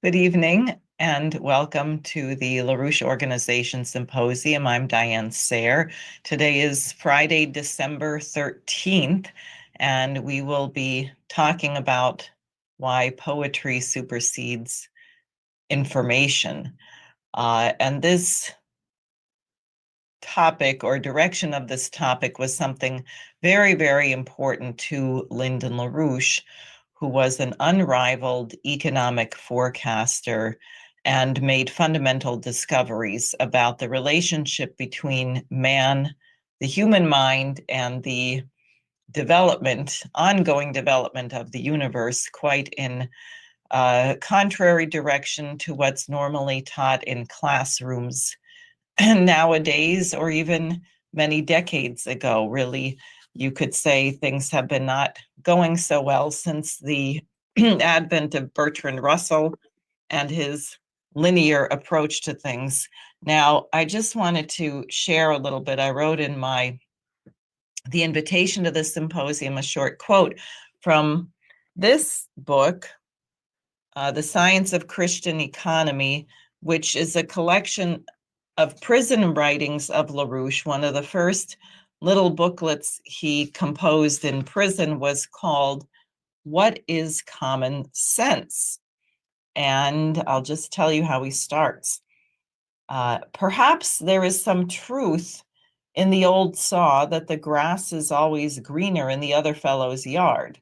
Good evening and welcome to the LaRouche Organization Symposium. I'm Diane Sayre. Today is Friday, December 13th, and we will be talking about why poetry supersedes information. And this topic or direction of this topic was something very, very important to Lyndon LaRouche, who was an unrivaled economic forecaster and made fundamental discoveries about the relationship between man, the human mind, and the ongoing development of the universe, quite in contrary direction to what's normally taught in classrooms nowadays, or even many decades ago. Really, you could say things have been not going so well since the advent of Bertrand Russell and his linear approach to things. Now, I just wanted to share a little bit. I wrote in the invitation to the symposium a short quote from this book, The Science of Christian Economy, which is a collection of prison writings of LaRouche. One of the first little booklets he composed in prison was called What is Common Sense? And I'll just tell you how he starts. Perhaps there is some truth in the old saw that the grass is always greener in the other fellow's yard.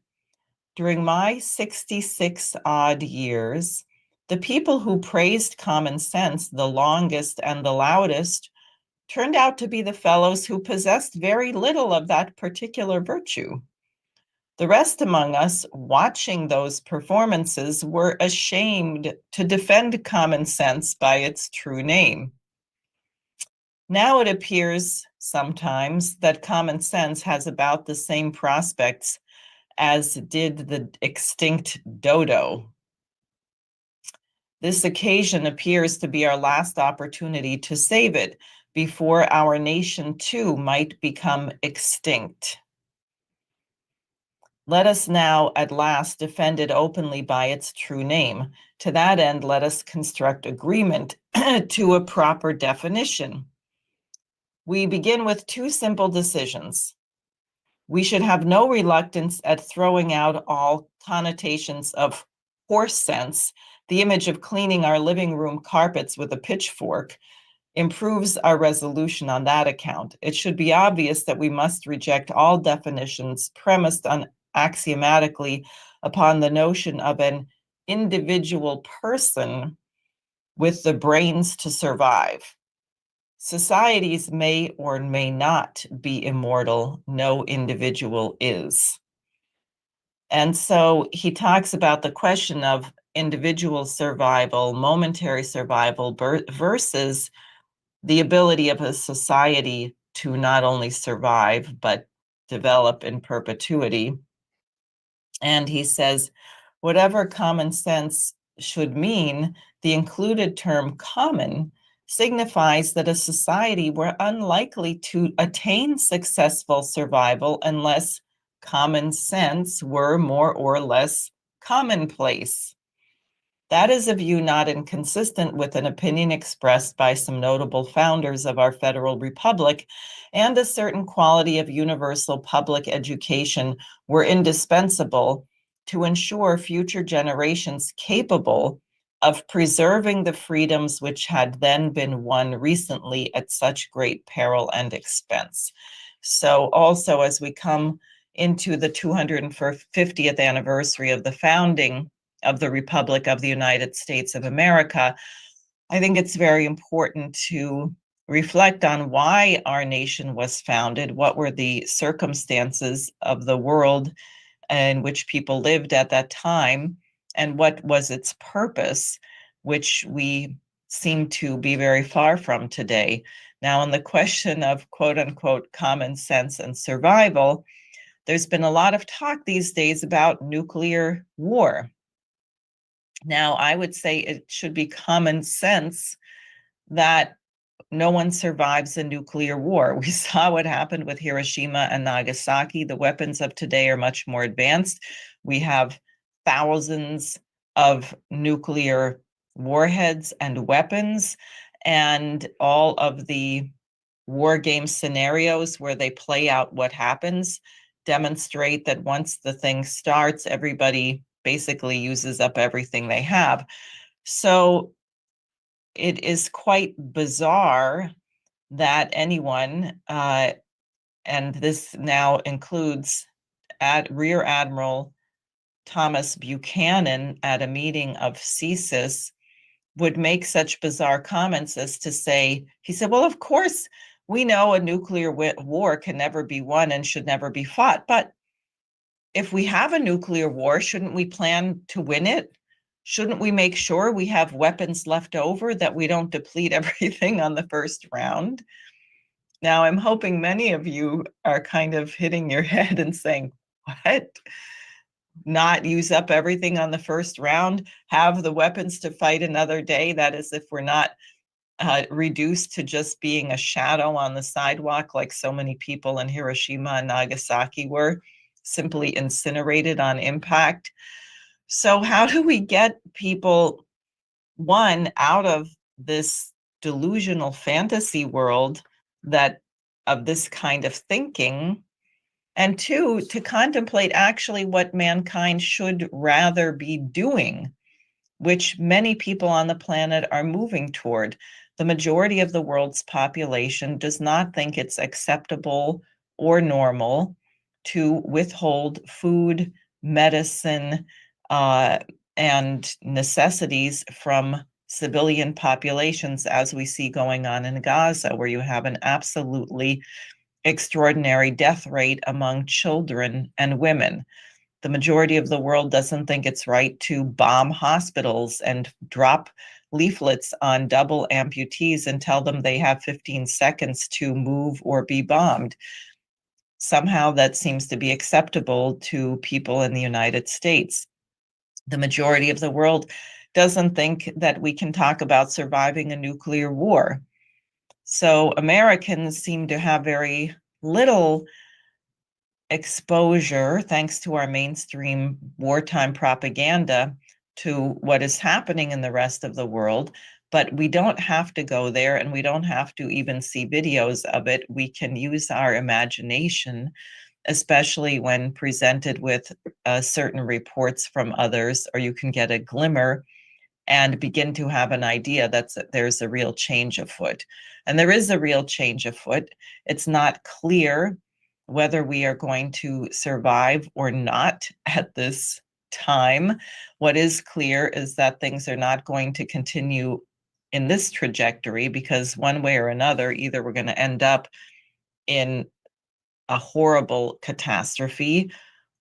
During my 66 odd years, the people who praised common sense the longest and the loudest turned out to be the fellows who possessed very little of that particular virtue. The rest among us, watching those performances, were ashamed to defend common sense by its true name. Now it appears sometimes that common sense has about the same prospects as did the extinct dodo. This occasion appears to be our last opportunity to save it before our nation too might become extinct. Let us now at last defend it openly by its true name. To that end, let us construct agreement to a proper definition. We begin with two simple decisions. We should have no reluctance at throwing out all connotations of horse sense. The image of cleaning our living room carpets with a pitchfork improves our resolution on that account. It should be obvious that we must reject all definitions premised on axiomatically upon the notion of an individual person with the brains to survive. Societies may or may not be immortal. No individual is. And so he talks about the question of individual survival, momentary survival versus the ability of a society to not only survive, but develop in perpetuity. And he says, whatever common sense should mean, the included term common signifies that a society were unlikely to attain successful survival unless common sense were more or less commonplace. That is a view not inconsistent with an opinion expressed by some notable founders of our federal republic, and a certain quality of universal public education were indispensable to ensure future generations capable of preserving the freedoms which had then been won recently at such great peril and expense. So also, as we come into the 250th anniversary of the founding of the Republic of the United States of America, I think it's very important to reflect on why our nation was founded, what were the circumstances of the world in which people lived at that time, and what was its purpose, which we seem to be very far from today. Now, on the question of quote unquote common sense and survival, there's been a lot of talk these days about nuclear war. Now, I would say it should be common sense that no one survives a nuclear war. We saw what happened with Hiroshima and Nagasaki. The weapons of today are much more advanced. We have thousands of nuclear warheads and weapons, and all of the war game scenarios where they play out what happens demonstrate that once the thing starts, everybody basically uses up everything they have. So it is quite bizarre that anyone, and this now includes Rear Admiral Thomas Buchanan at a meeting of CSIS, would make such bizarre comments as to say, he said, well, of course, we know a nuclear war can never be won and should never be fought. But if we have a nuclear war, shouldn't we plan to win it? Shouldn't we make sure we have weapons left over, that we don't deplete everything on the first round? Now, I'm hoping many of you are kind of hitting your head and saying, what? Not use up everything on the first round, have the weapons to fight another day? That is, if we're not reduced to just being a shadow on the sidewalk, like so many people in Hiroshima and Nagasaki were, simply incinerated on impact. So how do we get people, one, out of this delusional fantasy world that of this kind of thinking, and two, to contemplate actually what mankind should rather be doing, which many people on the planet are moving toward. The majority of the world's population does not think it's acceptable or normal to withhold food, medicine, and necessities from civilian populations, as we see going on in Gaza, where you have an absolutely extraordinary death rate among children and women. The majority of the world doesn't think it's right to bomb hospitals and drop leaflets on double amputees and tell them they have 15 seconds to move or be bombed. Somehow that seems to be acceptable to people in the United States. The majority of the world doesn't think that we can talk about surviving a nuclear war. So Americans seem to have very little exposure, thanks to our mainstream wartime propaganda, to what is happening in the rest of the world. But we don't have to go there, and we don't have to even see videos of it. We can use our imagination, especially when presented with certain reports from others, or you can get a glimmer and begin to have an idea that there's a real change afoot. And there is a real change afoot. It's not clear whether we are going to survive or not at this time. What is clear is that things are not going to continue in this trajectory, because one way or another, either we're going to end up in a horrible catastrophe,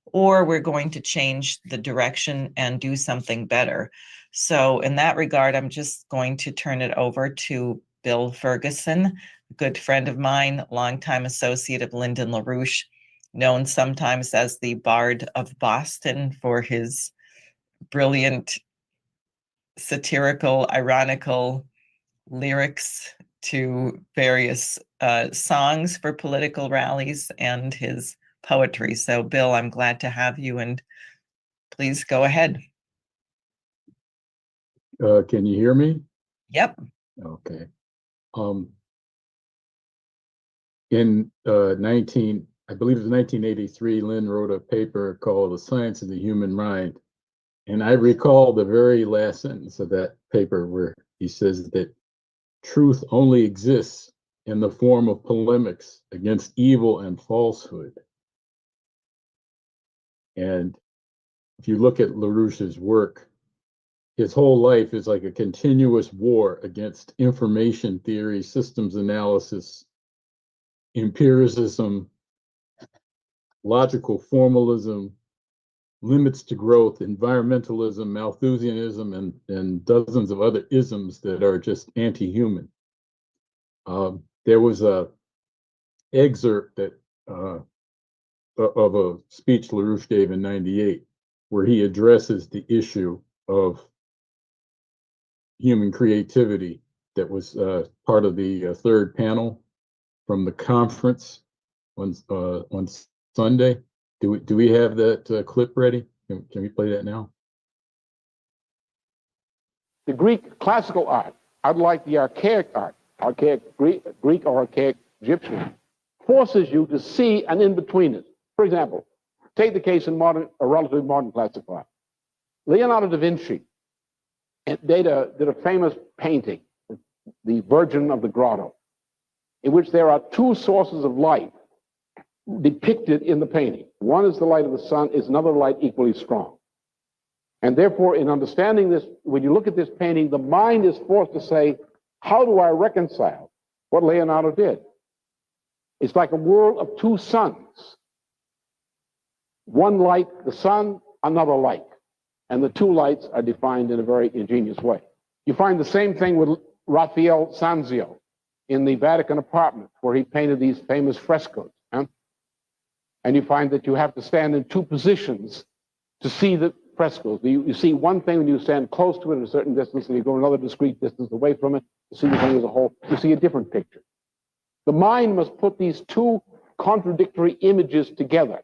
or we're going to change the direction and do something better. So in that regard, I'm just going to turn it over to Bill Ferguson, a good friend of mine, longtime associate of Lyndon LaRouche, known sometimes as the Bard of Boston for his brilliant, satirical, ironical lyrics to various songs for political rallies, and his poetry. So Bill, I'm glad to have you, and please go ahead. Can you hear me? Yep. Okay. In I believe it was 1983, Lynn wrote a paper called The Science of the Human Mind. And I recall the very last sentence of that paper where he says that truth only exists in the form of polemics against evil and falsehood. And if you look at LaRouche's work, his whole life is like a continuous war against information theory, systems analysis, empiricism, logical formalism, limits to growth, environmentalism, Malthusianism, and dozens of other isms that are just anti-human. There was a excerpt that of a speech LaRouche gave in '98, where he addresses the issue of human creativity that was part of the third panel from the conference on Sunday. Do we have that clip ready? Can we play that now? the Greek classical art, unlike the archaic art, archaic Greek or archaic Egyptian, forces you to see an in-betweenness. For example, take the case in modern, a relatively modern classical art. Leonardo da Vinci did a famous painting, the Virgin of the Grotto, in which there are two sources of light depicted in the painting. One is the light of the sun, is another light equally strong. And therefore, in understanding this, when you look at this painting, the mind is forced to say, how do I reconcile what Leonardo did? It's like a world of two suns. One light, the sun, another light. And the two lights are defined in a very ingenious way. You find the same thing with Raphael Sanzio in the Vatican apartment, where he painted these famous frescoes. And you find that you have to stand in two positions to see the frescoes. You see one thing when you stand close to it at a certain distance, and you go another discrete distance away from it to see the thing as a whole. You see a different picture. The mind must put these two contradictory images together.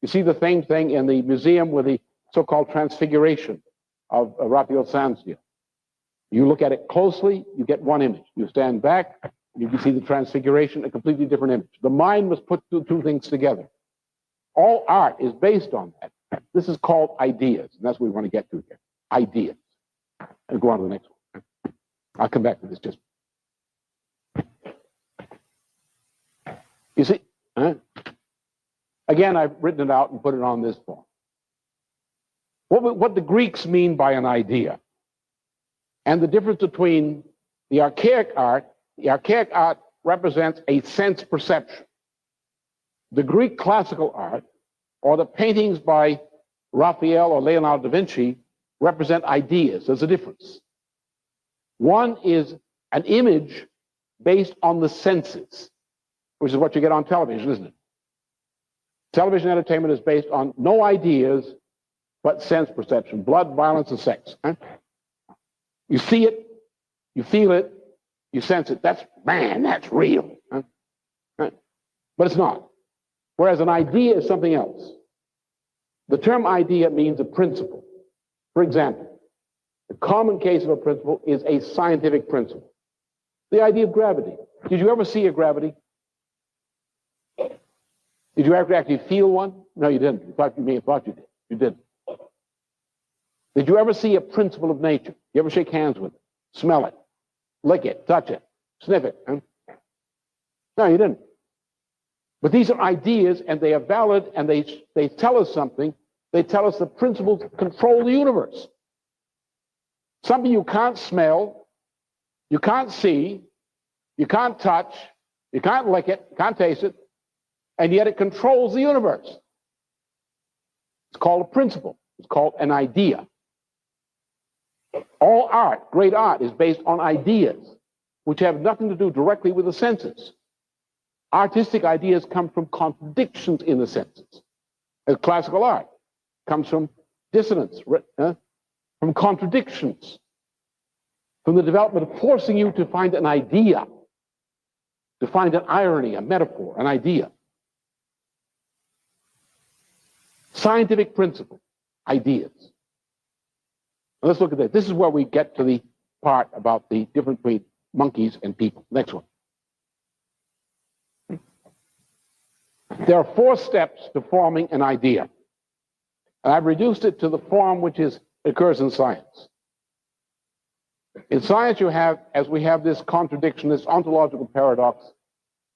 You see the same thing in the museum with the so-called transfiguration of Raphael Sanzio. You look at it closely, you get one image. You stand back, you can see the transfiguration, a completely different image. The mind must put two things together. All art is based on that. This is called ideas, and that's what we want to get to here. Ideas. And go on to the next one. I'll come back to this just. You see, again, I've written it out and put it on this form. What the Greeks mean by an idea, and the difference between the archaic art represents a sense perception. The Greek classical art, or the paintings by Raphael or Leonardo da Vinci, represent ideas. There's a difference. One is an image based on the senses, which is what you get on television, isn't it? Television entertainment is based on no ideas, but sense perception, blood, violence, and sex. You see it, you feel it, you sense it. That's real. But it's not. Whereas an idea is something else. The term idea means a principle. For example, the common case of a principle is a scientific principle. The idea of gravity. Did you ever see a gravity? Did you ever actually feel one? No, you didn't. You may have thought you did. You didn't. Did you ever see a principle of nature? You ever shake hands with it, smell it, lick it, touch it, sniff it? No, you didn't. But these are ideas, and they are valid, and they tell us something. They tell us the principles control the universe. Something you can't smell, you can't see, you can't touch, you can't lick it, you can't taste it, and yet it controls the universe. It's called a principle. It's called an idea. All art, great art, is based on ideas, which have nothing to do directly with the senses. Artistic ideas come from contradictions in the senses. As classical art comes from dissonance, from contradictions, from the development of forcing you to find an idea, to find an irony, a metaphor, an idea. Scientific principle, ideas. Now let's look at this. This is where we get to the part about the difference between monkeys and people. Next one. There are 4 steps to forming an idea. And I've reduced it to the form which occurs in science. In science, you have, as we have this contradiction, this ontological paradox,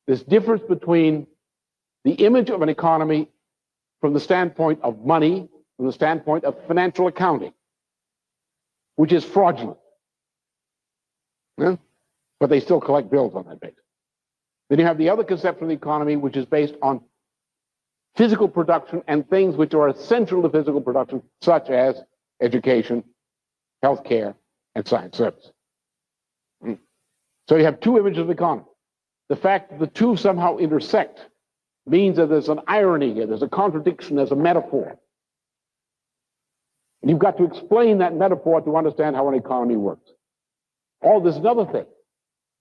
this difference between the image of an economy from the standpoint of money, from the standpoint of financial accounting, which is fraudulent. But they still collect bills on that basis. Then you have the other conception of the economy, which is based on physical production and things which are essential to physical production, such as education, healthcare, and science service. So you have 2 images of the economy. The fact that the two somehow intersect means that there's an irony here, there's a contradiction, there's a metaphor. And you've got to explain that metaphor to understand how an economy works. There's another thing,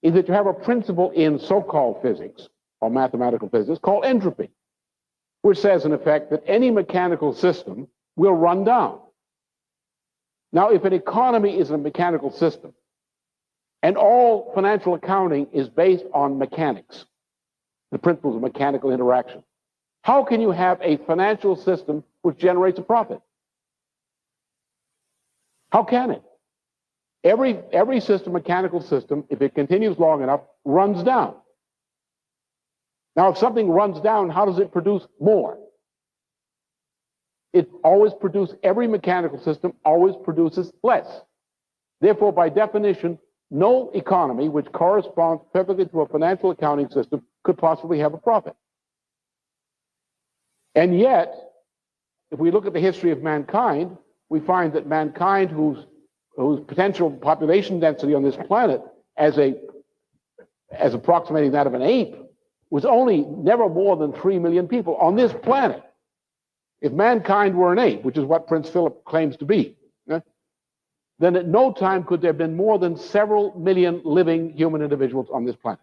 is that you have a principle in so-called physics, or mathematical physics, called entropy, which says, in effect, that any mechanical system will run down. Now, if an economy is a mechanical system, and all financial accounting is based on mechanics, the principles of mechanical interaction, how can you have a financial system which generates a profit? How can it? Every system, mechanical system, if it continues long enough, runs down. Now, if something runs down, how does it produce more? Every mechanical system always produces less. Therefore, by definition, no economy which corresponds perfectly to a financial accounting system could possibly have a profit. And yet, if we look at the history of mankind, we find that mankind, whose potential population density on this planet, as approximating that of an ape, was only never more than 3 million people on this planet. If mankind were an ape, which is what Prince Philip claims to be, then at no time could there have been more than several million living human individuals on this planet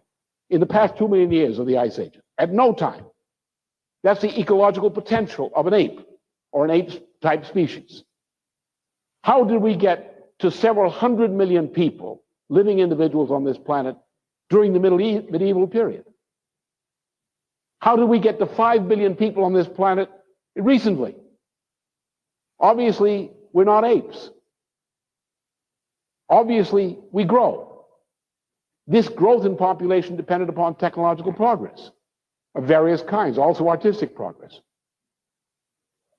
in the past 2 million years of the Ice Age. At no time. That's the ecological potential of an ape or an ape-type species. How did we get to several hundred million people, living individuals on this planet, during the medieval period? How did we get to 5 billion people on this planet recently? Obviously, we're not apes. Obviously, we grow. This growth in population depended upon technological progress of various kinds, also artistic progress.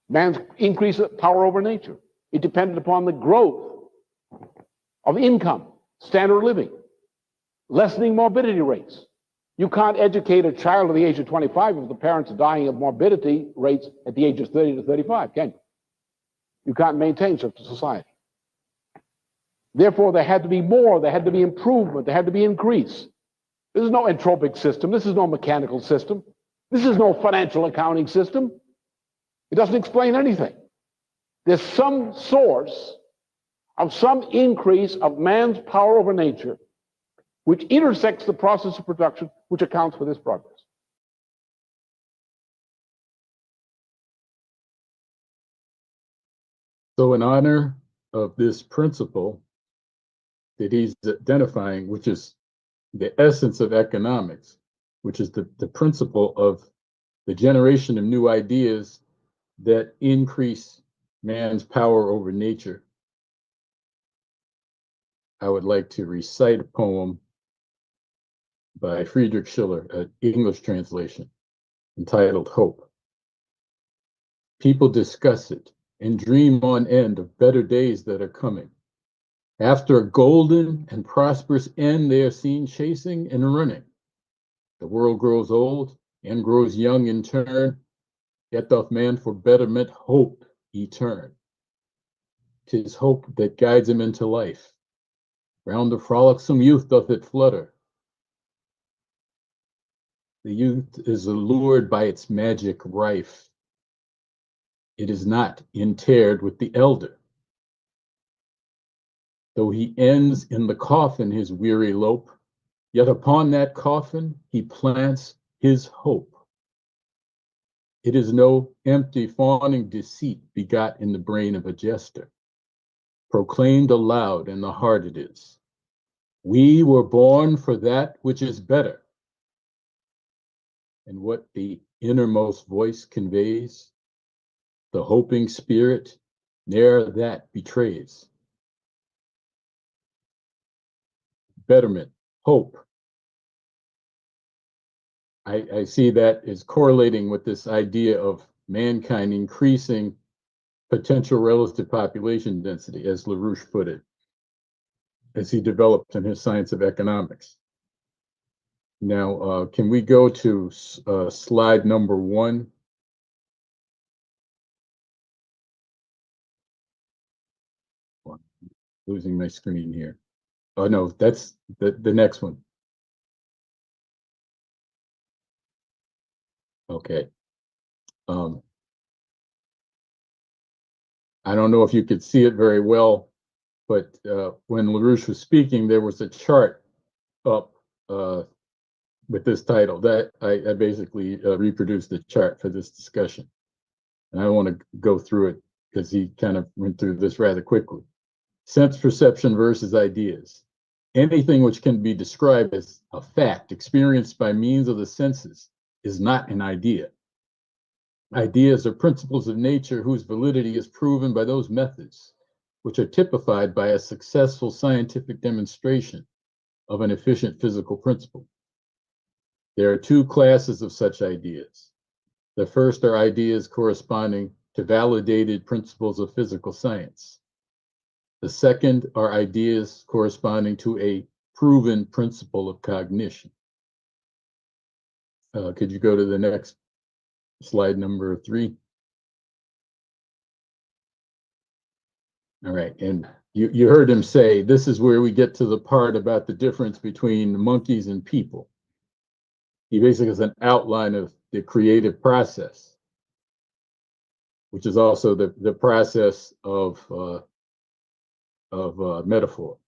Man's increase of power over nature. It depended upon the growth of income, standard of living, lessening morbidity rates. You can't educate a child at the age of 25 if the parents are dying of morbidity rates at the age of 30 to 35, can you? You can't maintain such a society. Therefore, there had to be more, there had to be improvement, there had to be increase. This is no entropic system, this is no mechanical system, this is no financial accounting system. It doesn't explain anything. There's some source of some increase of man's power over nature which intersects the process of production, which accounts for this progress. So in honor of this principle that he's identifying, which is the essence of economics, which is the principle of the generation of new ideas that increase man's power over nature, I would like to recite a poem by Friedrich Schiller, an English translation, entitled Hope. People discuss it and dream on end of better days that are coming. After a golden and prosperous end, they are seen chasing and running. The world grows old and grows young in turn, yet doth man for betterment hope etern. 'Tis hope that guides him into life. Round the frolicsome youth doth it flutter. The youth is allured by its magic rife. It is not interred with the elder. Though he ends in the coffin his weary lope, yet upon that coffin he plants his hope. It is no empty fawning deceit begot in the brain of a jester. Proclaimed aloud in the heart it is. We were born for that which is better. And what the innermost voice conveys, the hoping spirit ne'er that betrays. Betterment, hope. I see that as correlating with this idea of mankind increasing potential relative population density, as LaRouche put it, as he developed in his Science of Economics. Now, can we go to slide number 1? Losing my screen here. Oh no, that's the next one. Okay. I don't know if you could see it very well, but when LaRouche was speaking, there was a chart up with this title that I basically reproduced the chart for this discussion. And I want to go through it because he kind of went through this rather quickly. Sense perception versus ideas. Anything which can be described as a fact experienced by means of the senses is not an idea. Ideas are principles of nature whose validity is proven by those methods which are typified by a successful scientific demonstration of an efficient physical principle. There are two classes of such ideas. The first are ideas corresponding to validated principles of physical science. The second are ideas corresponding to a proven principle of cognition. Could you go to the next slide, number 3? All right, and you heard him say, this is where we get to the part about the difference between monkeys and people. He basically has an outline of the creative process, which is also the process of metaphor.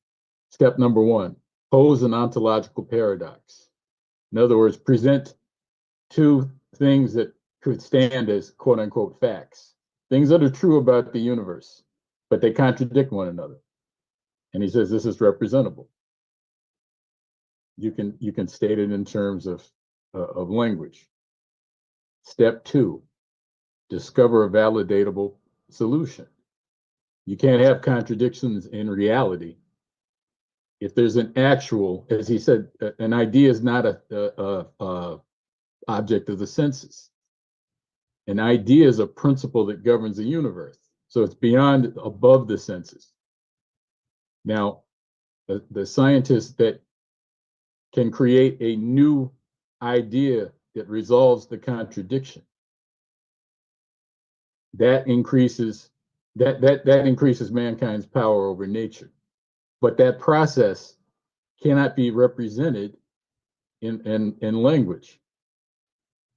Step number 1, pose an ontological paradox. In other words, present two things that could stand as quote unquote facts, things that are true about the universe, but they contradict one another. And he says this is representable. You can state it in terms of language. Step 2, discover a validatable solution. You can't have contradictions in reality. If there's an actual, as he said, an idea is not a object of the senses. An idea is a principle that governs the universe. So it's beyond, above the senses. Now, the scientists that can create a new idea that resolves the contradiction, that increases mankind's power over nature. But that process cannot be represented in language.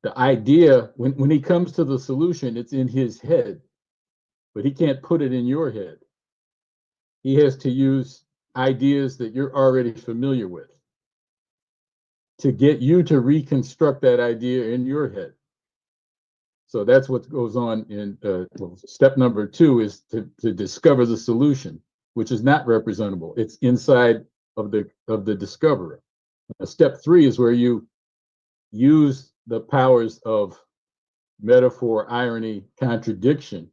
The idea, when he comes to the solution, it's in his head, but he can't put it in your head. He has to use ideas that you're already familiar with to get you to reconstruct that idea in your head. So that's what goes on in step number 2 is to discover the solution, which is not representable. It's inside of the discoverer. Now, step 3 is where you use the powers of metaphor, irony, contradiction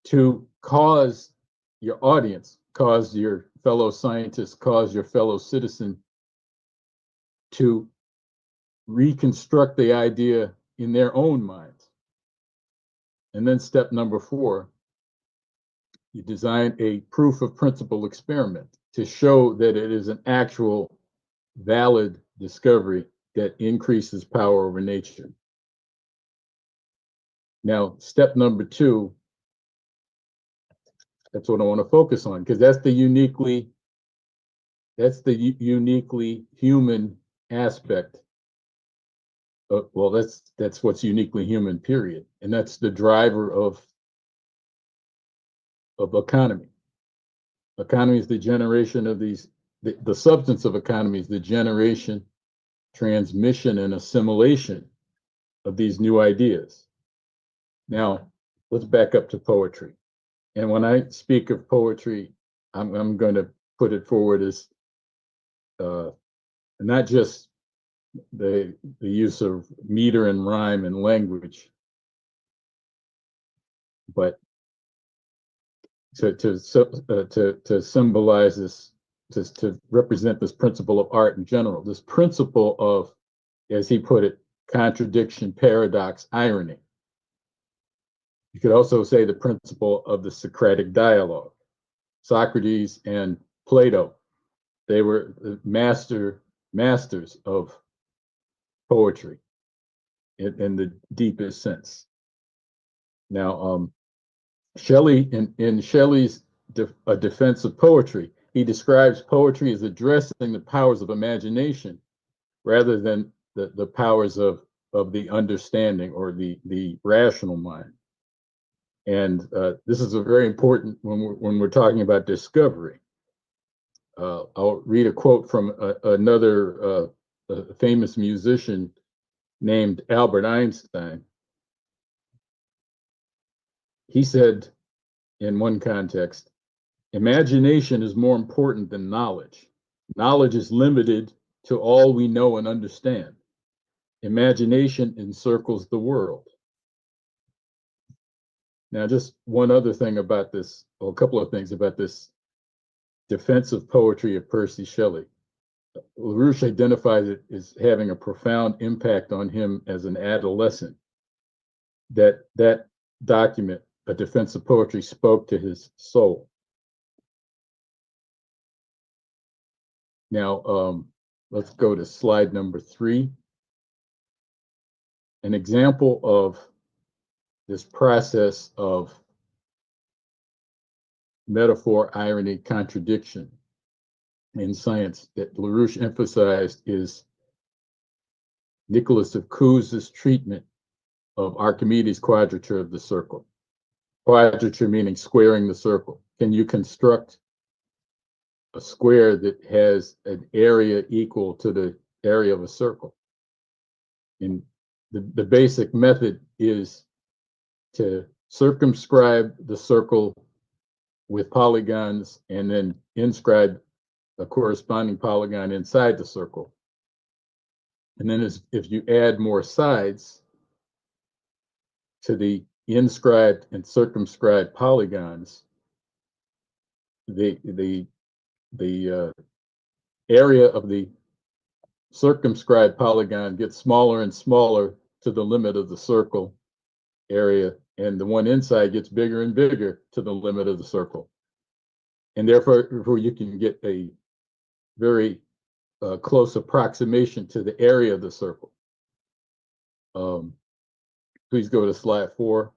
to cause your audience, cause your fellow scientists, cause your fellow citizen to reconstruct the idea in their own minds. And then step number 4, you design a proof of principle experiment to show that it is an actual valid discovery that increases power over nature. Now, step number 2, that's what I want to focus on, because that's the uniquely human aspect. Well, that's what's uniquely human, period. And that's the driver of economy. Economy is the generation of these, the substance of economy is the generation, transmission, and assimilation of these new ideas. Now, let's back up to poetry. And when I speak of poetry, I'm going to put it forward as not just the use of meter and rhyme and language, but to symbolize this, to represent this principle of art in general, this principle of, as he put it, contradiction, paradox, irony. You could also say the principle of the Socratic dialogue. Socrates and Plato, they were the masters of poetry in the deepest sense. Now, Shelley, in Shelley's A Defense of Poetry, he describes poetry as addressing the powers of imagination rather than the powers of the understanding or the rational mind. And this is a very important when we're talking about discovery. I'll read a quote from another famous musician named Albert Einstein. He said in one context, Imagination is more important than knowledge. Knowledge is limited to all we know and understand. Imagination encircles the world. Now, just one other thing about this, or a couple of things about this defensive poetry of Percy Shelley. LaRouche identifies it as having a profound impact on him as an adolescent. That document, A Defense of Poetry, spoke to his soul. Now, let's go to slide number 3. An example of this process of metaphor, irony, contradiction in science that LaRouche emphasized is Nicholas of Cusa's treatment of Archimedes' quadrature of the circle. Quadrature meaning squaring the circle. Can you construct a square that has an area equal to the area of a circle? And the basic method is to circumscribe the circle with polygons and then inscribe a corresponding polygon inside the circle. And then if you add more sides to the inscribed and circumscribed polygons, the area of the circumscribed polygon gets smaller and smaller to the limit of the circle area, and the one inside gets bigger and bigger to the limit of the circle. And therefore you can get a very close approximation to the area of the circle. Please go to slide 4.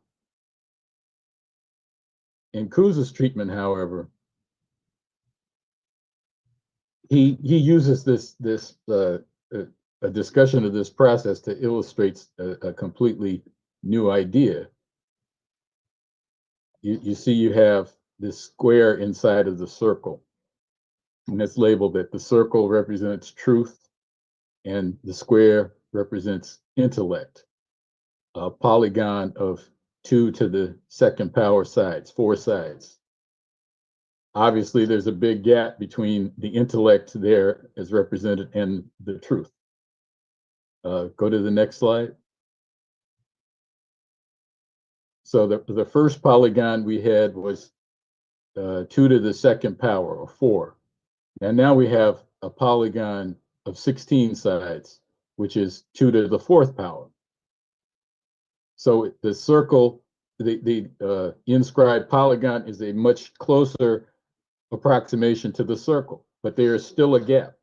In Cusa's treatment, however, he uses a discussion of this process to illustrate a completely new idea. You see, you have this square inside of the circle, and it's labeled that the circle represents truth and the square represents intellect. A polygon of 2 to the second power sides, 4 sides. Obviously, there's a big gap between the intellect there as represented and the truth. Go to the next slide. So the first polygon we had was 2 to the second power, or 4. And now we have a polygon of 16 sides, which is 2 to the 4th power. So the circle, the inscribed polygon is a much closer approximation to the circle, but there is still a gap.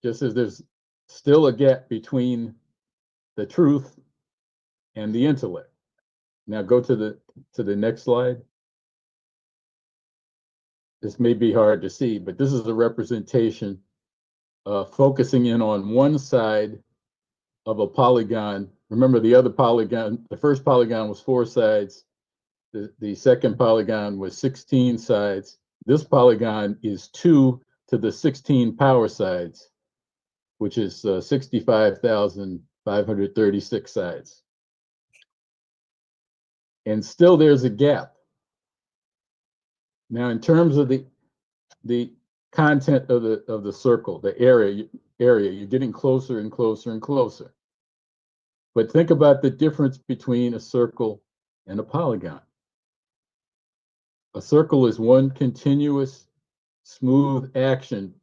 Just as there's still a gap between the truth and the intellect. Now go to the next slide. This may be hard to see, but this is a representation focusing in on one side of a polygon. Remember, the other polygon, the first polygon was 4 sides. The second polygon was 16 sides. This polygon is 2 to the 16 power sides, which is 65,536 sides. And still there's a gap. Now, in terms of the content of the circle, the area, you're getting closer and closer and closer. But think about the difference between a circle and a polygon. A circle is one continuous, smooth action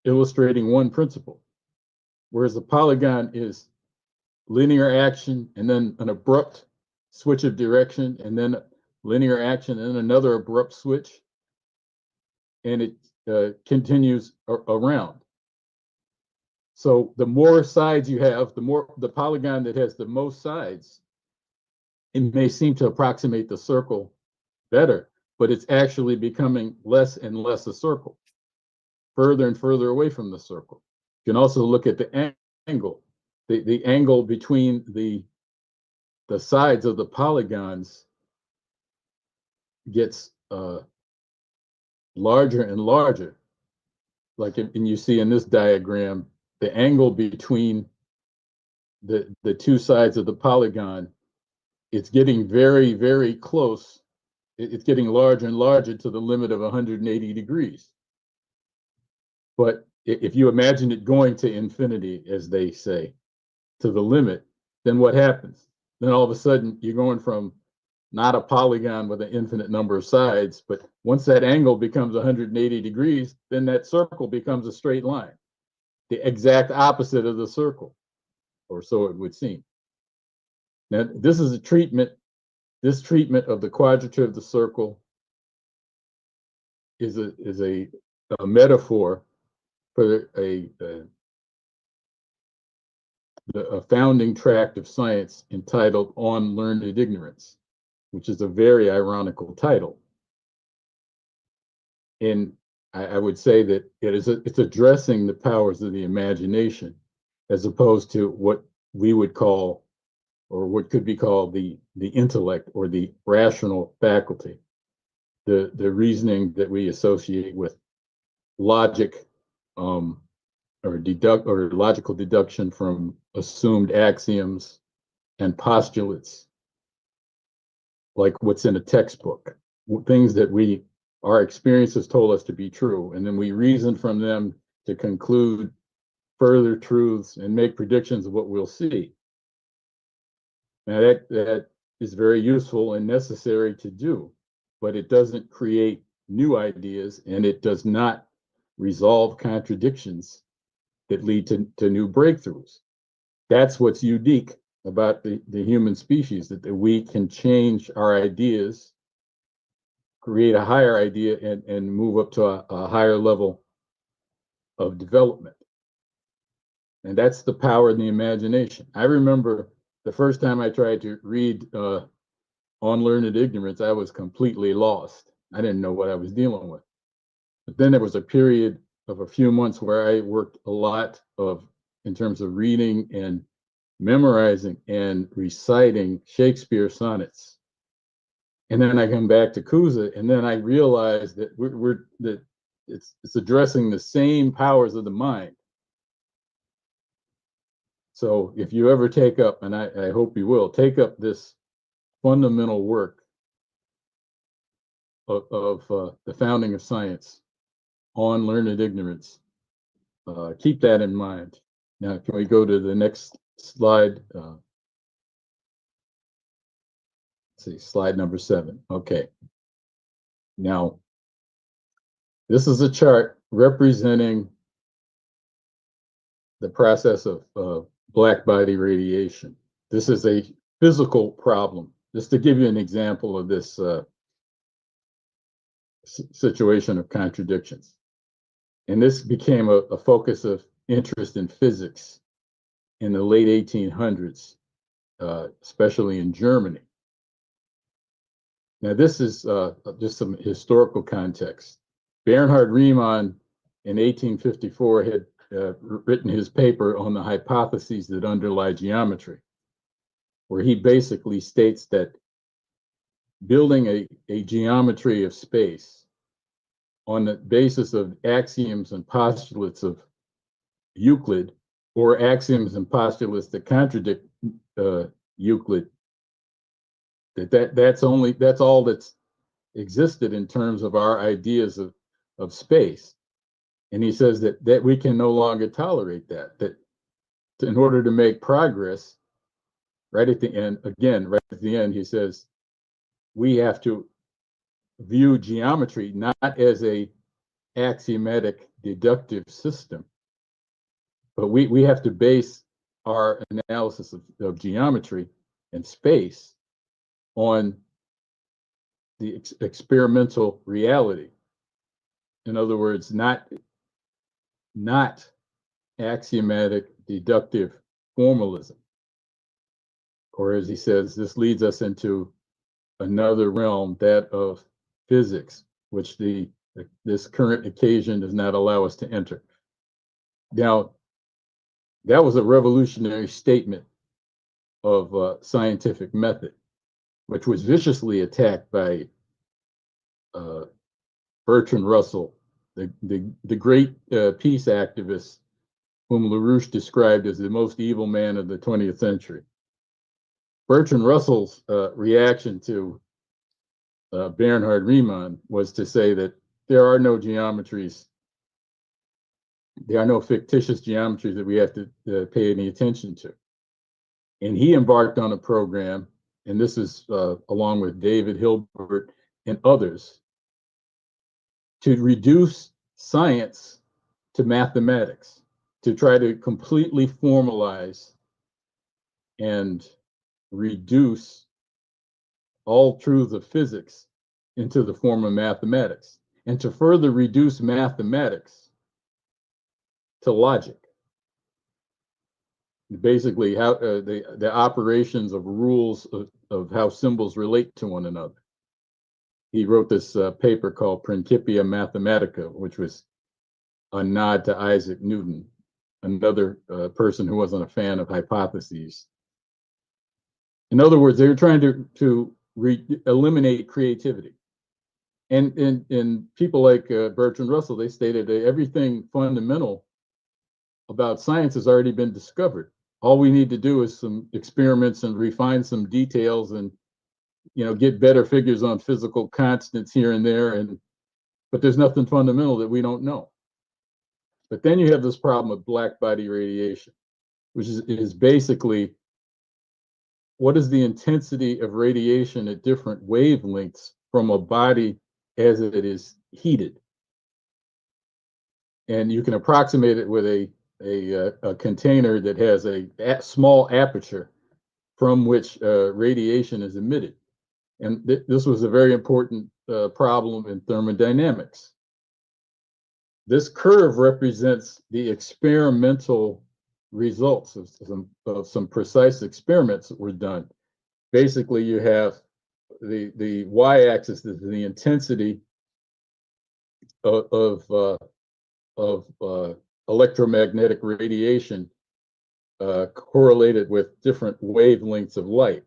illustrating one principle, whereas a polygon is linear action and then an abrupt switch of direction, and then linear action and another abrupt switch, and it continues around. So the more sides you have, the polygon that has the most sides, it may seem to approximate the circle better, but it's actually becoming less and less a circle, further and further away from the circle. You can also look at the angle. The angle between the sides of the polygons gets larger and larger. Like and you see in this diagram, the angle between the 2 sides of the polygon, it's getting very, very close It's getting larger and larger to the limit of 180 degrees. But if you imagine it going to infinity, as they say, to the limit, then what happens? Then all of a sudden you're going from not a polygon with an infinite number of sides, but once that angle becomes 180 degrees, then that circle becomes a straight line, the exact opposite of the circle, or so it would seem. Now, this is a treatment. This treatment of the quadrature of the circle is a metaphor for a founding tract of science entitled On Learned Ignorance, which is a very ironical title. And I would say that it's addressing the powers of the imagination, as opposed to what we would call, or what could be called, the intellect or the rational faculty, the reasoning that we associate with logic, or logical deduction from assumed axioms and postulates, like what's in a textbook, things that our experiences told us to be true, and then we reason from them to conclude further truths and make predictions of what we'll see. Now that is very useful and necessary to do, but it doesn't create new ideas, and it does not resolve contradictions that lead to new breakthroughs. That's what's unique about the human species, that we can change our ideas, create a higher idea, and move up to a higher level of development. And that's the power of the imagination. I remember the first time I tried to read On Learned Ignorance, I was completely lost. I didn't know what I was dealing with. But then there was a period of a few months where I worked a lot in terms of reading and memorizing and reciting Shakespeare sonnets. And then I come back to Cusa, and then I realized that it's addressing the same powers of the mind. So if you ever take up, and I hope you will, take up this fundamental work of the founding of science, On Learned Ignorance, keep that in mind. Now, can we go to the next slide? Let's see, slide number 7. Okay. Now, this is a chart representing the process of black body radiation. This is a physical problem. Just to give you an example of this situation of contradictions. And this became a focus of interest in physics in the late 1800s, especially in Germany. Now, this is just some historical context. Bernhard Riemann in 1854 had written his paper on the hypotheses that underlie geometry, where he basically states that building a geometry of space on the basis of axioms and postulates of Euclid, or axioms and postulates that contradict Euclid, that's all that's existed in terms of our ideas of space. And he says that we can no longer tolerate that in order to make progress, right at the end, he says, we have to view geometry not as a axiomatic deductive system, but we have to base our analysis of geometry and space on the experimental reality. In other words, not axiomatic deductive formalism. Or as he says, this leads us into another realm, that of physics, which this current occasion does not allow us to enter. Now, that was a revolutionary statement of scientific method, which was viciously attacked by Bertrand Russell, the great peace activist whom LaRouche described as the most evil man of the 20th century. Bertrand Russell's reaction to Bernhard Riemann, was to say that there are no geometries, there are no fictitious geometries that we have to pay any attention to. And he embarked on a program, and this is along with David Hilbert and others, to reduce science to mathematics, to try to completely formalize and reduce all truths of physics into the form of mathematics, and to further reduce mathematics to logic. Basically, how the operations of rules of how symbols relate to one another. He wrote this paper called Principia Mathematica, which was a nod to Isaac Newton, another person who wasn't a fan of hypotheses. In other words, they were trying to eliminate creativity. And people like Bertrand Russell, they stated that everything fundamental about science has already been discovered. All we need to do is some experiments and refine some details and, you know, get better figures on physical constants here and there. But there's nothing fundamental that we don't know. But then you have this problem with black body radiation, which is basically, what is the intensity of radiation at different wavelengths from a body as it is heated? And you can approximate it with a container that has a small aperture from which radiation is emitted. And this was a very important problem in thermodynamics. This curve represents the experimental results of some precise experiments that were done. Basically, you have the y-axis is the intensity of electromagnetic radiation correlated with different wavelengths of light,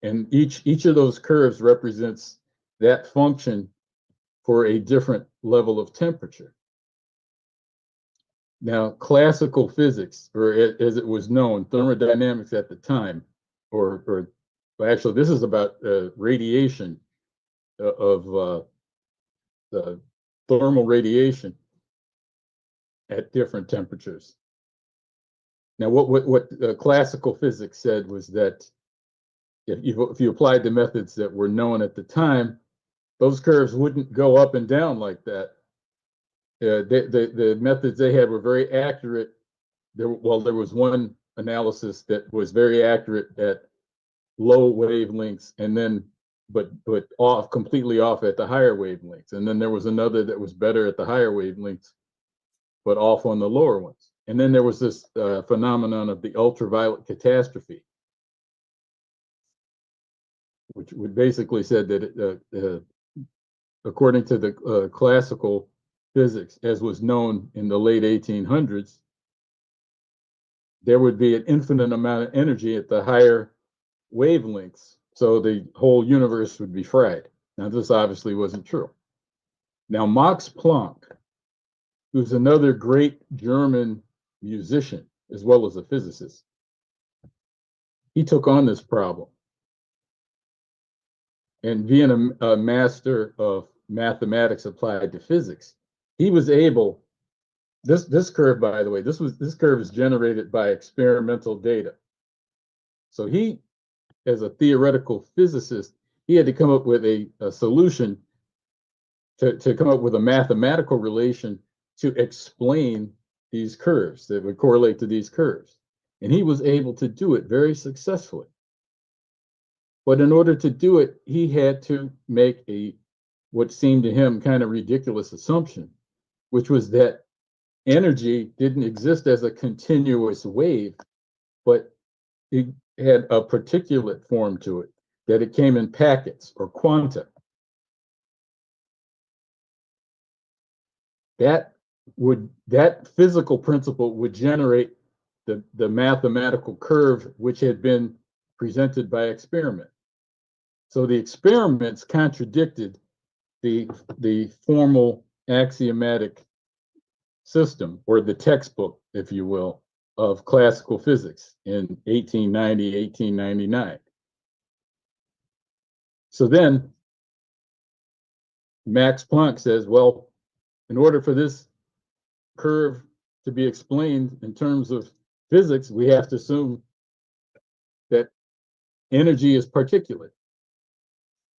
and each of those curves represents that function for a different level of temperature. Now, classical physics, or as it was known, thermodynamics at the time, or actually, this is about radiation of the thermal radiation at different temperatures. Now, what classical physics said was that if you applied the methods that were known at the time, those curves wouldn't go up and down like that. The methods they had were very accurate. There was one analysis that was very accurate at low wavelengths, and then but completely off at the higher wavelengths. And then there was another that was better at the higher wavelengths, but off on the lower ones. And then there was this phenomenon of the ultraviolet catastrophe, which would basically said that according to the classical physics, as was known in the late 1800s, there would be an infinite amount of energy at the higher wavelengths, so the whole universe would be fried. Now, this obviously wasn't true. Now, Max Planck, who's another great German musician as well as a physicist, he took on this problem. And being a master of mathematics applied to physics, he was able, this curve, by the way, this curve is generated by experimental data. So he, as a theoretical physicist, he had to come up with a solution to come up with a mathematical relation to explain these curves that would correlate to these curves. And he was able to do it very successfully. But in order to do it, he had to make what seemed to him kind of ridiculous assumption, which was that energy didn't exist as a continuous wave, but it had a particulate form to it, that it came in packets or quanta. That physical principle would generate the mathematical curve which had been presented by experiment. So the experiments contradicted the formal axiomatic system, or the textbook, if you will, of classical physics in 1890, 1899. So then Max Planck says, well, in order for this curve to be explained in terms of physics, we have to assume that energy is particulate.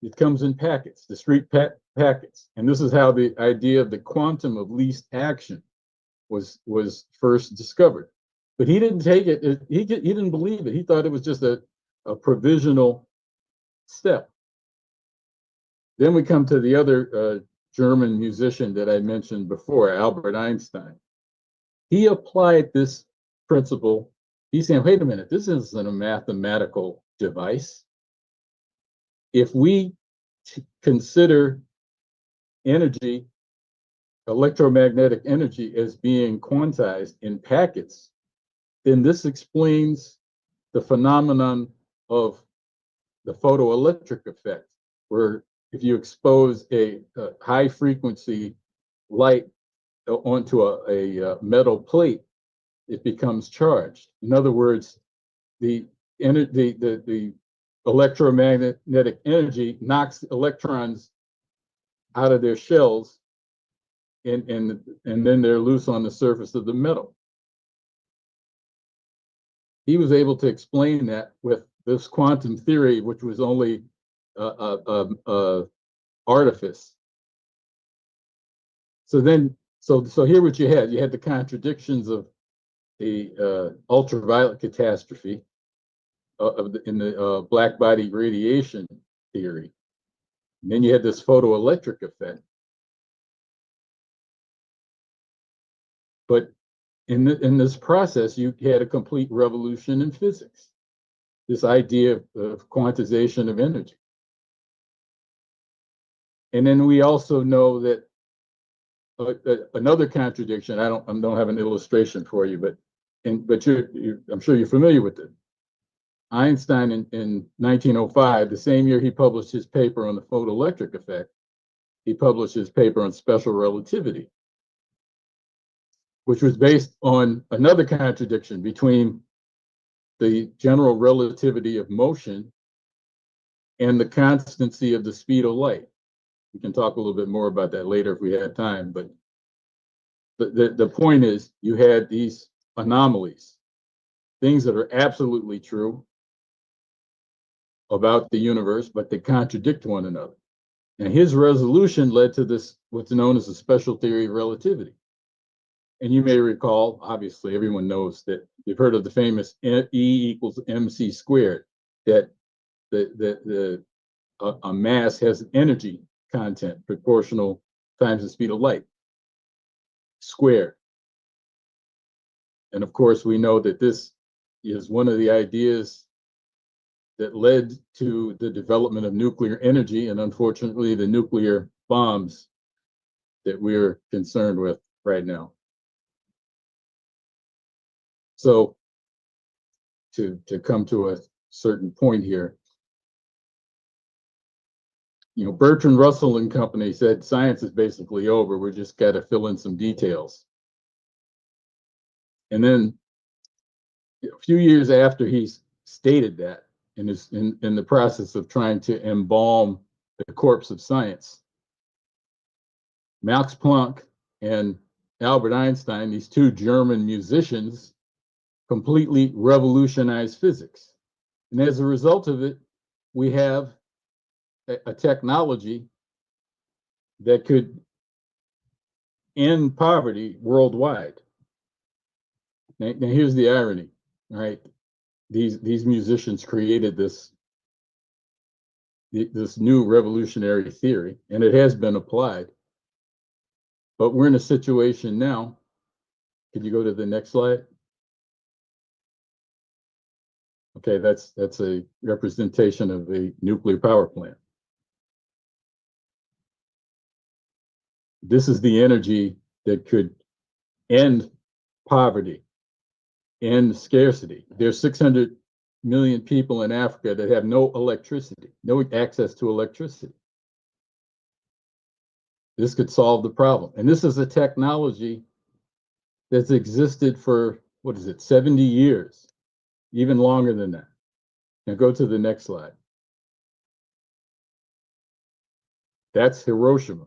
It comes in packets, discrete packets. And this is how the idea of the quantum of least action was first discovered. But he didn't take it, he didn't believe it. He thought it was just a provisional step. Then we come to the other German musician that I mentioned before, Albert Einstein. He applied this principle. He's saying, wait a minute, this isn't a mathematical device. If we consider energy, electromagnetic energy, as being quantized in packets, then this explains the phenomenon of the photoelectric effect, where if you expose a high frequency light onto a metal plate, it becomes charged. In other words, the electromagnetic energy knocks electrons out of their shells, and then they're loose on the surface of the metal. He was able to explain that with this quantum theory, which was only artifice. So here what you had the contradictions of the ultraviolet catastrophe in the black body radiation theory. And then you had this photoelectric effect. But in this process, you had a complete revolution in physics. This idea of quantization of energy. And then we also know that another contradiction. I don't have an illustration for you, but I'm sure you're familiar with it. Einstein in 1905, the same year he published his paper on the photoelectric effect, he published his paper on special relativity, which was based on another contradiction between the general relativity of motion and the constancy of the speed of light. We can talk a little bit more about that later if we have time, but the point is you had these anomalies, things that are absolutely true about the universe, but they contradict one another. And his resolution led to this, what's known as the special theory of relativity. And you may recall, obviously, everyone knows that you've heard of the famous E equals mc squared, that a mass has an energy content proportional times the speed of light squared. And of course, we know that this is one of the ideas that led to the development of nuclear energy and unfortunately the nuclear bombs that we're concerned with right now. So to come to a certain point here, Bertrand Russell and company said science is basically over. We're just got to fill in some details. And then a few years after he's stated that, and is in the process of trying to embalm the corpse of science, Max Planck and Albert Einstein, these two German musicians, completely revolutionized physics. And as a result of it, we have a technology that could end poverty worldwide. Now here's the irony, right? These musicians created this new revolutionary theory, and it has been applied. But we're in a situation now. Could you go to the next slide? Okay, that's a representation of a nuclear power plant. This is the energy that could end poverty, end scarcity. There's 600 million people in Africa that have no electricity, no access to electricity. This could solve the problem. And this is a technology that's existed for, 70 years, even longer than that. Now go to the next slide. That's Hiroshima.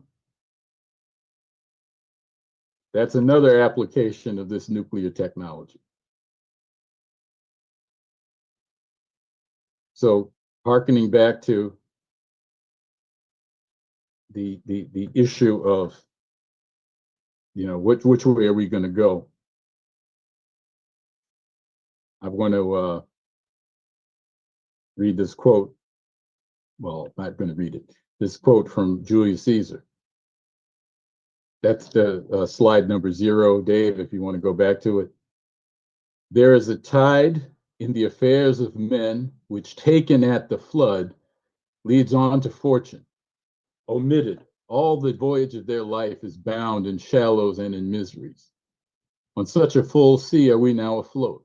That's another application of this nuclear technology. So hearkening back to the issue of, which way are we going to go? I'm going to read this quote. Well, I'm not going to read it. This quote from Julius Caesar. That's the slide number 0, Dave, if you want to go back to it. There is a tide in the affairs of men which, taken at the flood, leads on to fortune. Omitted, all the voyage of their life is bound in shallows and in miseries. On such a full sea are we now afloat.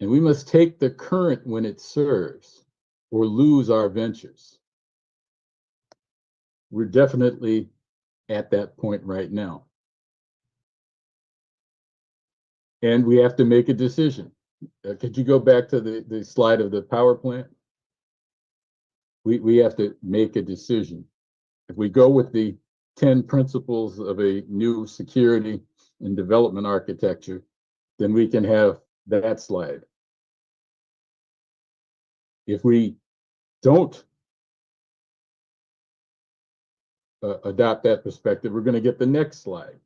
And we must take the current when it serves, or lose our ventures. We're definitely at that point right now. And we have to make a decision. Could you go back to the slide of the power plant? We have to make a decision. If we go with the 10 principles of a new security and development architecture, then we can have that slide. If we don't adopt that perspective, we're going to get the next slide.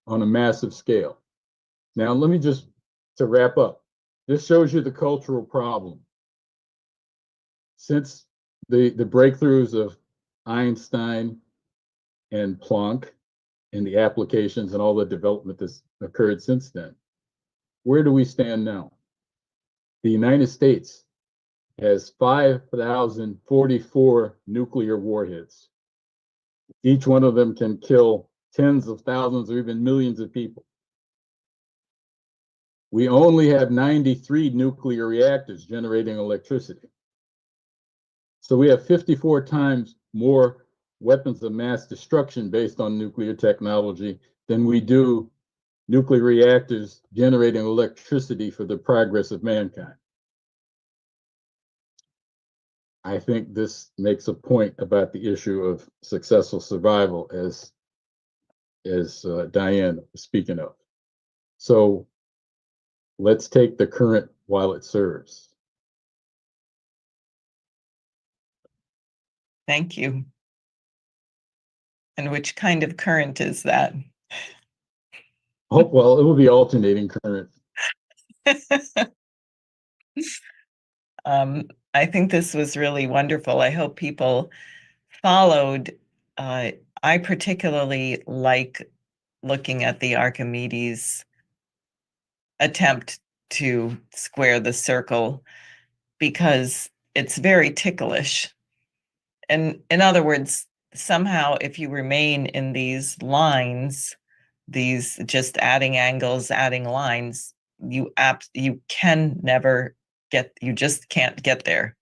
On a massive scale. Now, let me just, to wrap up, this shows you the cultural problem. Since the breakthroughs of Einstein and Planck and the applications and all the development that's occurred since then, where do we stand now? The United States has 5,044 nuclear warheads. Each one of them can kill tens of thousands or even millions of people. We only have 93 nuclear reactors generating electricity. So we have 54 times more weapons of mass destruction based on nuclear technology than we do nuclear reactors generating electricity for the progress of mankind. I think this makes a point about the issue of successful survival, as Diane was speaking of. So let's take the current while it serves. Thank you. And which kind of current is that? Oh, well, it will be alternating current. I think this was really wonderful. I hope people followed. I particularly like looking at the Archimedes attempt to square the circle because it's very ticklish. And in other words, somehow if you remain in these lines, these just adding angles, adding lines, you can never you just can't get there.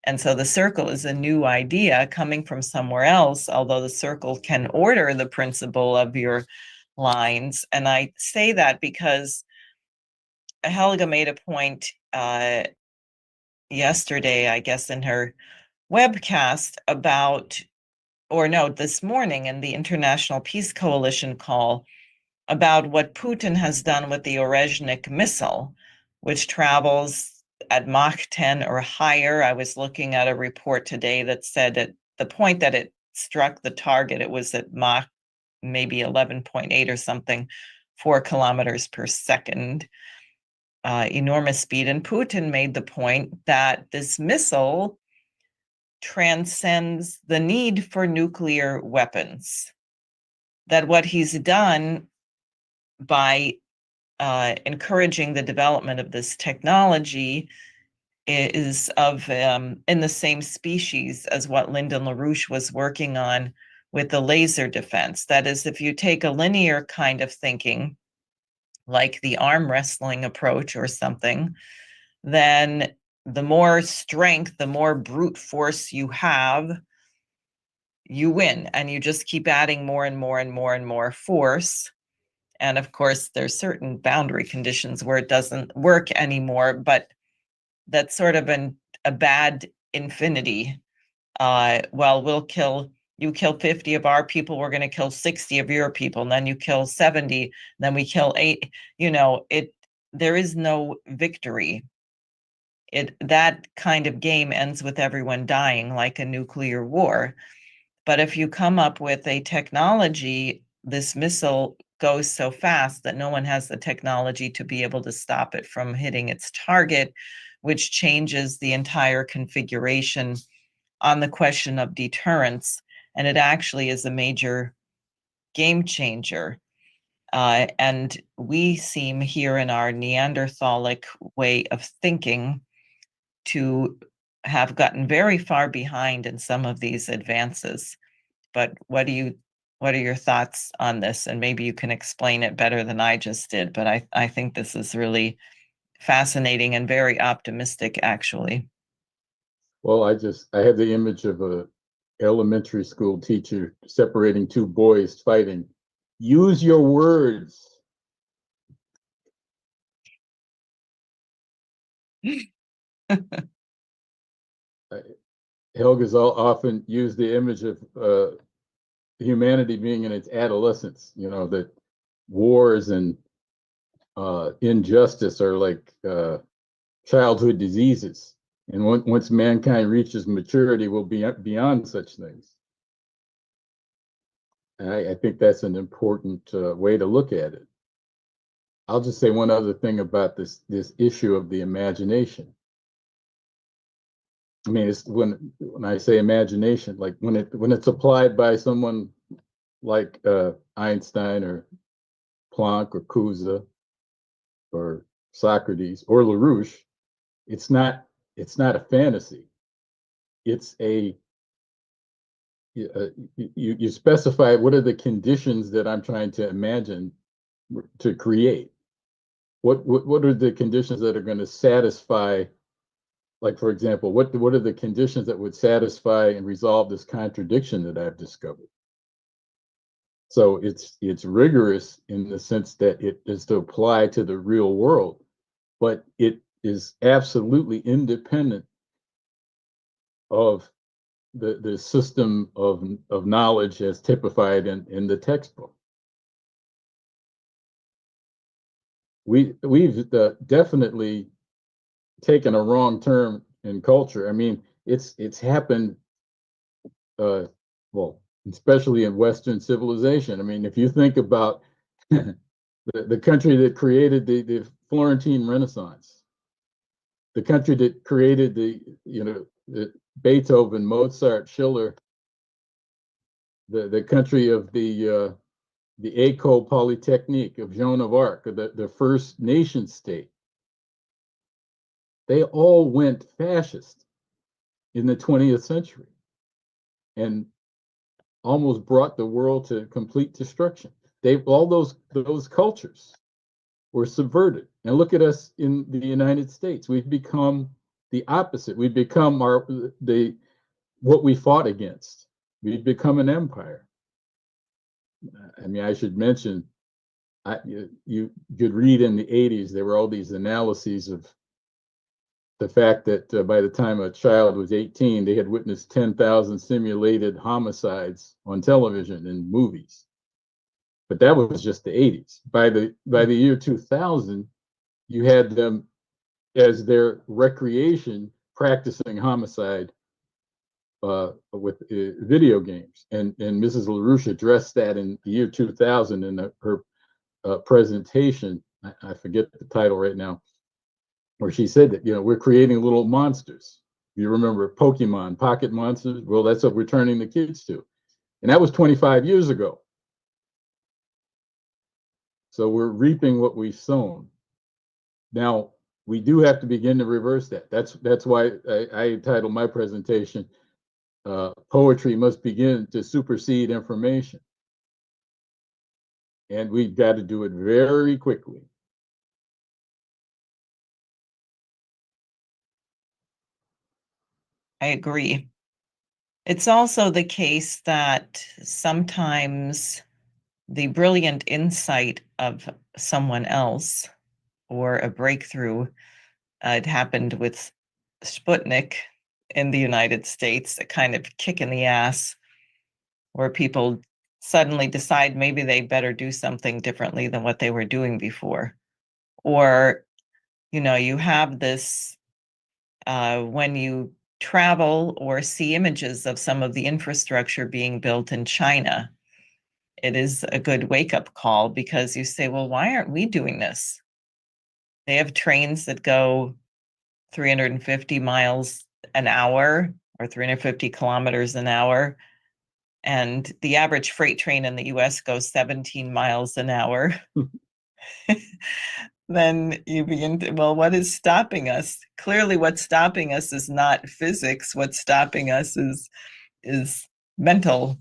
And so the circle is a new idea coming from somewhere else, although the circle can order the principle of your lines. And I say that because Helga made a point yesterday, I guess, in her webcast about, or no, this morning in the International Peace Coalition call about what Putin has done with the Orezhnik missile, which travels at Mach 10 or higher. I was looking at a report today that said at the point that it struck the target, it was at Mach maybe 11.8 or something, 4 kilometers per second. Enormous speed. And Putin made the point that this missile transcends the need for nuclear weapons. That what he's done by encouraging the development of this technology is of in the same species as what Lyndon LaRouche was working on with the laser defense. That is, if you take a linear kind of thinking, like the arm wrestling approach or something, then the more strength, the more brute force you have, you win. And you just keep adding more and more and more and more force. And of course, there's certain boundary conditions where it doesn't work anymore, but that's sort of a bad infinity well, you kill 50 of our people, we're going to kill 60 of your people, and then you kill 70, then we kill 8. There is no victory. That kind of game ends with everyone dying, like a nuclear war. But if you come up with a technology, this missile goes so fast that no one has the technology to be able to stop it from hitting its target, which changes the entire configuration on the question of deterrence. And it actually is a major game changer. And we seem here in our Neanderthalic way of thinking to have gotten very far behind in some of these advances. But what are your thoughts on this? And maybe you can explain it better than I just did, but I think this is really fascinating and very optimistic, actually. Well, I have the image of a elementary school teacher separating two boys fighting. Use your words. Helga's often used the image of humanity being in its adolescence, that wars and injustice are like childhood diseases. And once mankind reaches maturity, we'll be beyond such things. And I think that's an important way to look at it. I'll just say one other thing about this issue of the imagination. I mean, it's when I say imagination, like when it's applied by someone like Einstein or Planck or Kusa or Socrates or LaRouche, it's not a fantasy. It's you specify what are the conditions that I'm trying to imagine to create. What are the conditions that are going to satisfy? Like, for example, what are the conditions that would satisfy and resolve this contradiction that I've discovered? So it's rigorous in the sense that it is to apply to the real world, but it is absolutely independent of the system of knowledge as typified in the textbook. We've definitely taken a wrong turn in culture. I mean, it's happened, well, especially in Western civilization. I mean, if you think about the country that created the Florentine Renaissance, the country that created the Beethoven, Mozart, Schiller, the country of the École Polytechnique of Joan of Arc, the first nation state, they all went fascist in the 20th century and almost brought the world to complete destruction. All those cultures were subverted. And look at us in the United States. We've become the opposite. We've become what we fought against. We've become an empire. I mean, I should mention, you could read in the 80s, there were all these analyses of the fact that by the time a child was 18, they had witnessed 10,000 simulated homicides on television and movies. But that was just the 80s. By the year 2000, you had them as their recreation practicing homicide with video games. And Mrs. LaRouche addressed that in the year 2000 in her presentation. I forget the title right now, where she said that, we're creating little monsters. You remember Pokemon, Pocket Monsters? Well, that's what we're turning the kids to. And that was 25 years ago. So we're reaping what we've sown. Now, we do have to begin to reverse that. That's why I titled my presentation, Poetry Must Begin to Supersede Information. And we've got to do it very quickly. I agree. It's also the case that sometimes the brilliant insight of someone else or a breakthrough, it happened with Sputnik, in the United States, a kind of kick in the ass, where people suddenly decide maybe they better do something differently than what they were doing before. Or, you have this, when you travel or see images of some of the infrastructure being built in China, it is a good wake-up call, because you say, well, why aren't we doing this? They have trains that go 350 miles an hour or 350 kilometers an hour. And the average freight train in the US goes 17 miles an hour. Then you begin to, well, what is stopping us? Clearly, what's stopping us is not physics. What's stopping us is mental.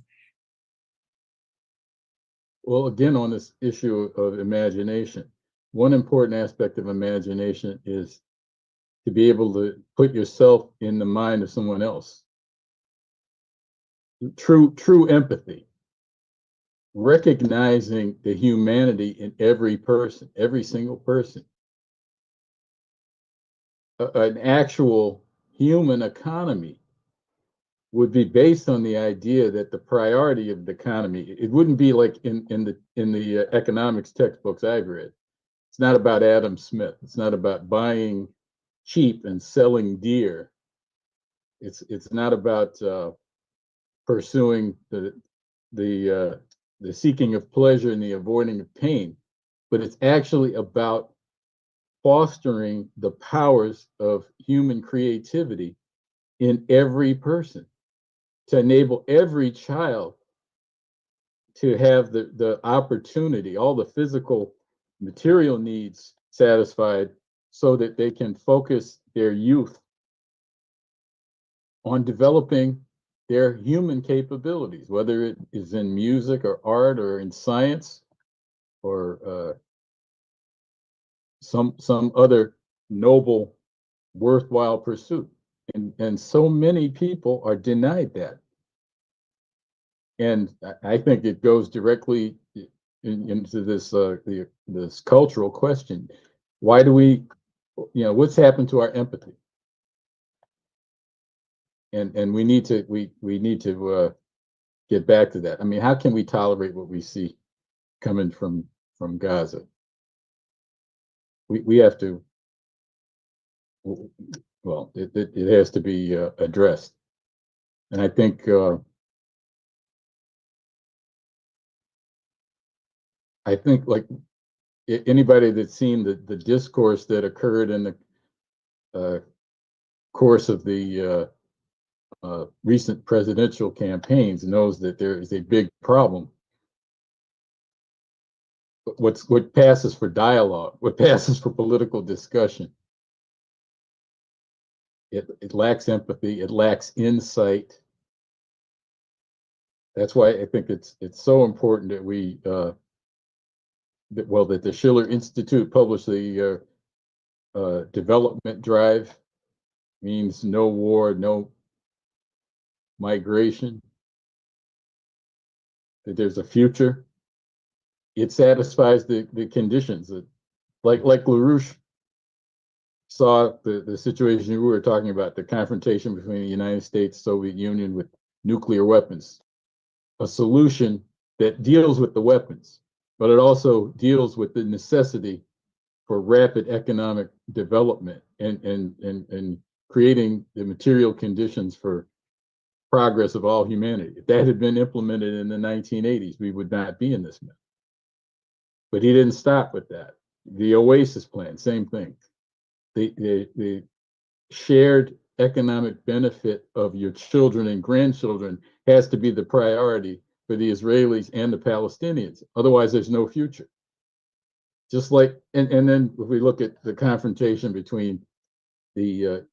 Well, again, on this issue of imagination, one important aspect of imagination is to be able to put yourself in the mind of someone else. True empathy, recognizing the humanity in every person, every single person. An actual human economy would be based on the idea that the priority of the economy, it wouldn't be like in the economics textbooks I've read. It's not about Adam Smith. It's not about buying cheap and selling dear. It's not about pursuing the seeking of pleasure and the avoiding of pain, but it's actually about fostering the powers of human creativity in every person, to enable every child to have the opportunity, all the physical material needs satisfied, so that they can focus their youth on developing their human capabilities, whether it is in music or art or in science or some other noble, worthwhile pursuit. And so many people are denied that. And I think it goes directly into this cultural question. Why do we, what's happened to our empathy? And we need to get back to that. I mean, how can we tolerate what we see coming from Gaza? We have to. Well, it has to be addressed, and I think like anybody that's seen the discourse that occurred in the course of the recent presidential campaigns knows that there is a big problem. What passes for dialogue, what passes for political discussion, it lacks empathy, it lacks insight. That's why I think it's so important that we that the Schiller Institute published the development drive, means no war, no migration, that there's a future. It satisfies the conditions that, like LaRouche saw the situation we were talking about, the confrontation between the United States, Soviet Union with nuclear weapons, a solution that deals with the weapons, but it also deals with the necessity for rapid economic development and creating the material conditions for progress of all humanity. If that had been implemented in the 1980s, we would not be in this mess. But he didn't stop with that. The Oasis Plan, same thing. The shared economic benefit of your children and grandchildren has to be the priority for the Israelis and the Palestinians. Otherwise, there's no future. Just like, and then if we look at the confrontation between the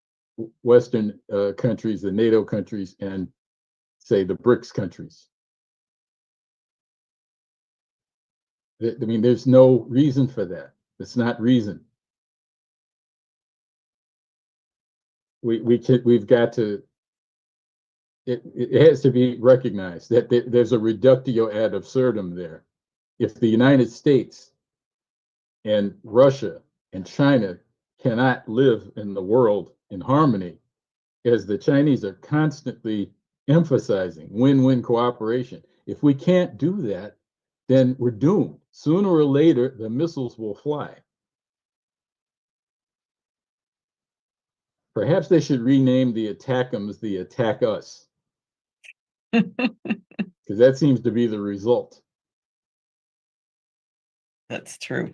Western countries, the NATO countries, and say the BRICS countries. I mean, there's no reason for that. It's not reason. We've got to. It has to be recognized that there's a reductio ad absurdum there. If the United States and Russia and China cannot live in the world in harmony, as the Chinese are constantly emphasizing, win-win cooperation. If we can't do that, then we're doomed. Sooner or later, the missiles will fly. Perhaps they should rename the attackums the attack us, because that seems to be the result. That's true.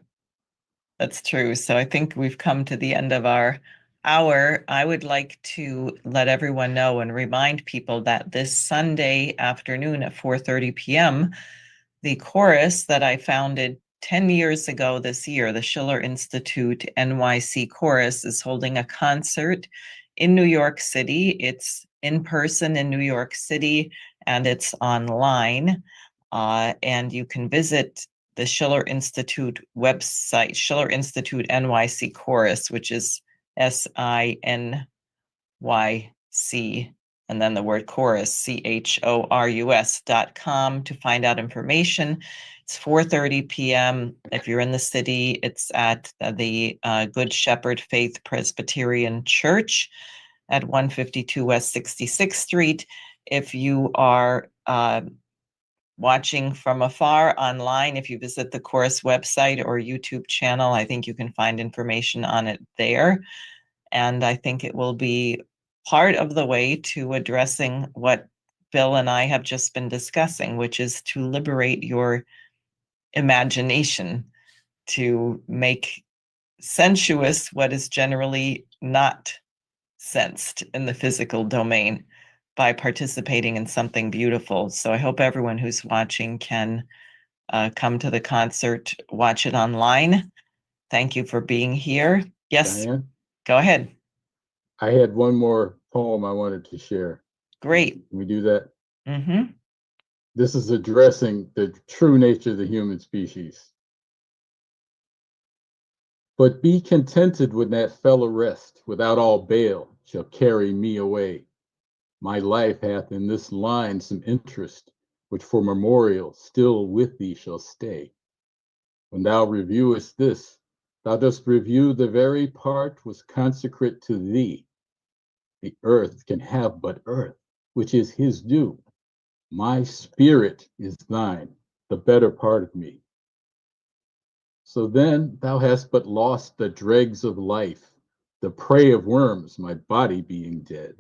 That's true. So I think we've come to the end of our hour. I would like to let everyone know and remind people that this Sunday afternoon at 4:30 p.m., the chorus that I founded 10 years ago this year, the Schiller Institute NYC Chorus, is holding a concert in New York City. It's in person in New York City, and it's online. And you can visit the Schiller Institute website, Schiller Institute NYC Chorus, which is SINYC, and then the word chorus, CHORUS.com, to find out information. It's 4:30 p.m. If you're in the city, it's at the Good Shepherd Faith Presbyterian Church at 152 West 66th Street. If you are watching from afar online, if you visit the chorus website or YouTube channel, I think you can find information on it there. And I think it will be part of the way to addressing what Bill and I have just been discussing, which is to liberate your imagination, to make sensuous what is generally not sensed in the physical domain by participating in something beautiful. So I hope everyone who's watching can come to the concert, watch it online. Thank you for being here. Yes, Diane, go ahead. I had one more poem I wanted to share. Great. Can we do that? Mm-hmm. This is addressing the true nature of the human species. But be contented when that fell arrest, without all bail, shall carry me away. My life hath in this line some interest, which for memorial still with thee shall stay. When thou reviewest this, thou dost review the very part was consecrate to thee. The earth can have but earth, which is his due. My spirit is thine, the better part of me. So then thou hast but lost the dregs of life, the prey of worms, my body being dead.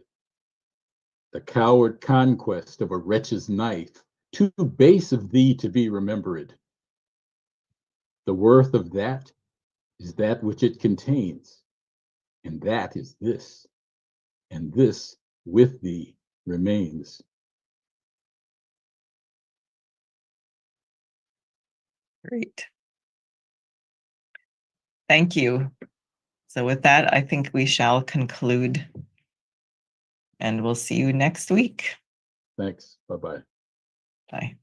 The coward conquest of a wretch's knife, too base of thee to be remembered. The worth of that is that which it contains, and that is this, and this with thee remains. Great. Thank you. So with that, I think we shall conclude, and we'll see you next week. Thanks. Bye-bye. Bye.